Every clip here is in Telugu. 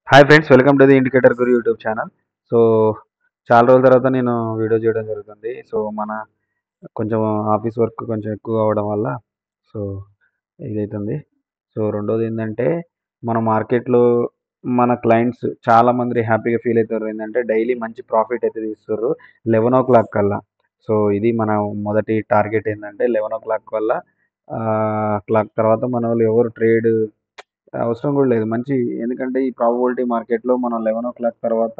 Hi friends, welcome to the indicator Guru YouTube channel. So, చాలా రోజుల తర్వాత నేను వీడియో చేయడం జరుగుతుంది. సో, మన కొంచెం ఆఫీస్ వర్క్ కొంచెం ఎక్కువ అవ్వడం వల్ల సో, ఇదైతుంది. సో, రెండోదేందంటే మన మార్కెట్‌లో మన క్లయింట్స్ చాలామంది హ్యాపీగా ఫీల్ అయితారు. ఏందంటే డైలీ మంచి ప్రాఫిట్ అయితే తీస్తుర్రు 11:00 కల్లా. సో, ఇది మన మొదటి టార్గెట్ ఏందంటే 11:00 కల్లా క్లాక్ తర్వాత మనోళ్ళు ఎవరు ట్రేడ్ అవసరం గూడా లేదు. ఎందుకంటే ఈ ప్రాబబిలిటీ మార్కెట్‌లో మనం 11:00 తర్వాత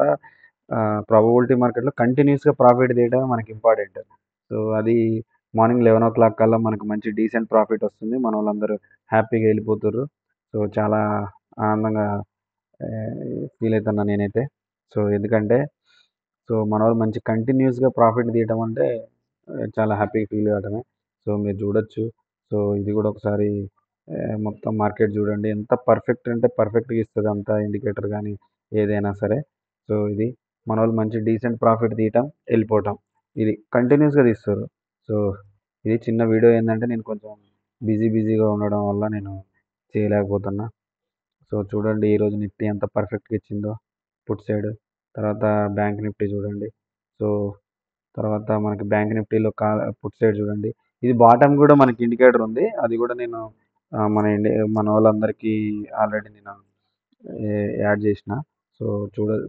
ప్రాబబిలిటీ మార్కెట్‌లో కంటిన్యూయస్‌గా ప్రాఫిట్ తీయడమే మనకి ఇంపార్టెంట్. సో, అది మార్నింగ్ 11:00 కల్లా మనకు మంచి డీసెంట్ ప్రాఫిట్ వస్తుంది. మనోళ్ళందరూ హ్యాపీగా ఎళ్ళిపోతుర్రు. సో, చాలా ఆనందంగా ఫీల్ అయితున్నా నేనైతే. సో, ఎందుకంటే మనోళ్ళు మంచి కంటిన్యూయస్‌గా ప్రాఫిట్ తీయడం అంటే చాలా హ్యాపీగా ఫీల్ అవ్వడమే. సో, మీరు చూడొచ్చు. సో, ఇది గూడా ఒకసారి మొత్తం మార్కెట్ జూడండి. ఎంత పర్ఫెక్ట్ అంటే పర్ఫెక్ట్‌గా ఇస్తది అంతా ఇండికేటర్ గాని, ఏదైనా సరే. సో, ఇది మనోళ్ళు మంచి డీసెంట్ ప్రాఫిట్ తీయటం, ఎళ్ళిపోవటం. ఇది కంటిన్యూయస్‌గా తీస్తుర్రు. సో, ఇది చిన్న వీడియో ఏందంటే నేను కొంచెం బిజీగా ఉండడం వల్ల నేను చేయలేకపోతున్నా. సో, చూడండి ఈరోజు నిఫ్టీ ఎంత పర్ఫెక్ట్‌గా ఇచ్చిందో పుట్ సైడ్. తర్వాత బ్యాంక్ నిఫ్టీ చూడండి. సో, తర్వాత మనకి బ్యాంక్ నిఫ్టీలో పుట్ సైడ్ చూడండి. ఇది బాటమ్ గూడా మనకి ఇండికేటర్ ఉంది. అది గూడా నేను మనోళ్ళందరికీ ఆల్రెడీ నేను ఎ యాడ్ జేసిన. సో,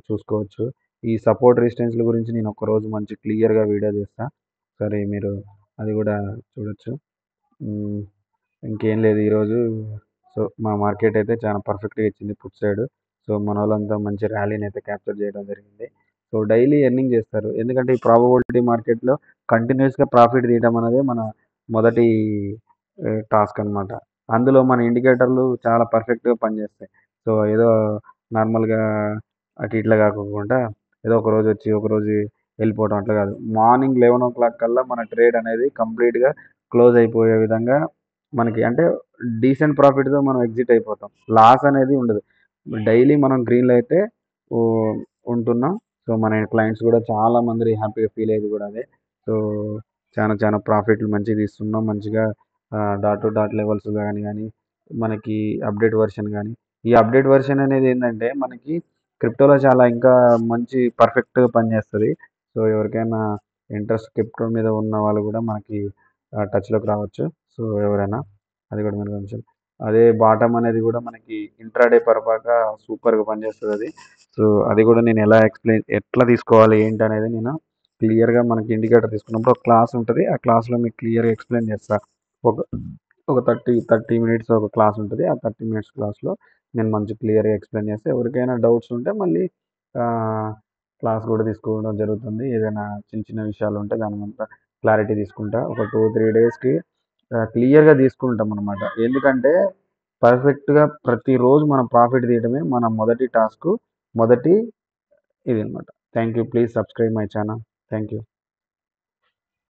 చూసుకోవచ్చు. ఈ సపోర్ట్ రెసిస్టెన్స్‌ల గురించి నేను ఒకరోజు మంచి క్లియర్‌గా వీడియో చేస్తా. ఒకసారి మీరు అది గూడా చూడొచ్చు. హ్మ్. ఇంకేం లేదు ఈరోజు. సో, మా మార్కెట్ అయితే చాలా పర్ఫెక్ట్‌గా ఇచ్చింది పుట్ సైడ్. సో, మనోళ్ళంతా మంచి ర్యాలీనైతే క్యాప్చర్ చేయడం జరిగింది. సో, డైలీ ఎర్నింగ్ చేస్తారు. ఎందుకంటే ఈ ప్రాబబిలిటీ మార్కెట్‌లో కంటిన్యూయస్‌గా ప్రాఫిట్ తీయడం అనేది మన మొదటి టాస్క్ అన్నమాట. అందులో మన ఇండికేటర్‌లు చాలా పర్ఫెక్ట్‌గా పనిచేస్తాయి. సో, ఏదో నార్మల్‌గా అటు ఇట్లా కాకోకుండా ఏదో ఒకరోజు వెళ్ళిపోవడం అట్లా కాదు. మార్నింగ్ 11:00 కల్లా మన ట్రేడ్ అనేది కంప్లీట్‌గా క్లోజ్ అయిపోయే విధంగా మనకి అంటే డీసెంట్ ప్రాఫిట్‌తో మనం ఎగ్జిట్ అయిపోతాం. లాస్ అనేది ఉండదు. డైలీ మనం గ్రీన్‌లో అయితే ఉ ఉంటున్నాం. సో, మన క్లయింట్స్ కూడా చాలా మంది హ్యాపీగా ఫీల్ అయ్యేది కూడా అదే. సో, చాలా ప్రాఫిట్‌లు మంచిగా తీస్తున్నాం. మంచిగా డాట్ టు డాట్ లెవెల్స్ గాని మనకి అప్డేట్ వెర్షన్ గాని, ఈ అప్డేట్ వెర్షన్ అనేది ఏందంటే మనకి క్రిప్టోలో చాలా ఇంకా మంచి పర్ఫెక్ట్‌గా పనిచేస్తది. సో, ఎవరికైనా ఇంట్రెస్ట్ క్రిప్టో మీద ఉన్న వాళ్ళు కూడా మనకి టచ్‌లోకి రావచ్చు. సో, ఎవరైనా అది కూడా మీరు కొంచెం అదే బాటమ్ అనేది కూడా మనకి ఇంట్రాడే పరంగా సూపర్‌గా పనిచేస్తదది. సో, అది కూడా నేను ఎట్లా తీసుకోవాలి ఏంటనేది నేను క్లియర్‌గా మనకి ఇండికేటర్ తీసుకున్నప్పుడు ఒక క్లాస్ ఉంటది. ఆ క్లాస్‌లో మీకు క్లియర్‌గా ఎక్స్‌ప్లెయిన్ చేస్తా. ఒక ఒక 30 మినిట్స్ ఒక క్లాస్ ఉంటది. ఆ 30 మినిట్స్ క్లాస్‌లో నేను మంచి క్లియర్‌గా ఎక్స్‌ప్లెయిన్ చేస్తా. ఎవరికైనా డౌట్స్ ఉంటే మళ్ళీ ఆహ్, క్లాస్ కూడా తీసుకోవడం జరుగుతుంది. ఏదైనా చిన్న విషయాలుంటే దానిమంతా క్లారిటీ తీసుకుంటా. ఒక 2, 3 డేస్‌కి క్లియర్‌గా తీసుకుంటామనమాట. ఎందుకంటే పర్ఫెక్ట్‌గా ప్రతిరోజు మనం ప్రాఫిట్ తీయడమే మన మొదటి టాస్కు. మొదటి ఇదనమాట. Thank you. Please subscribe my channel. Thank you.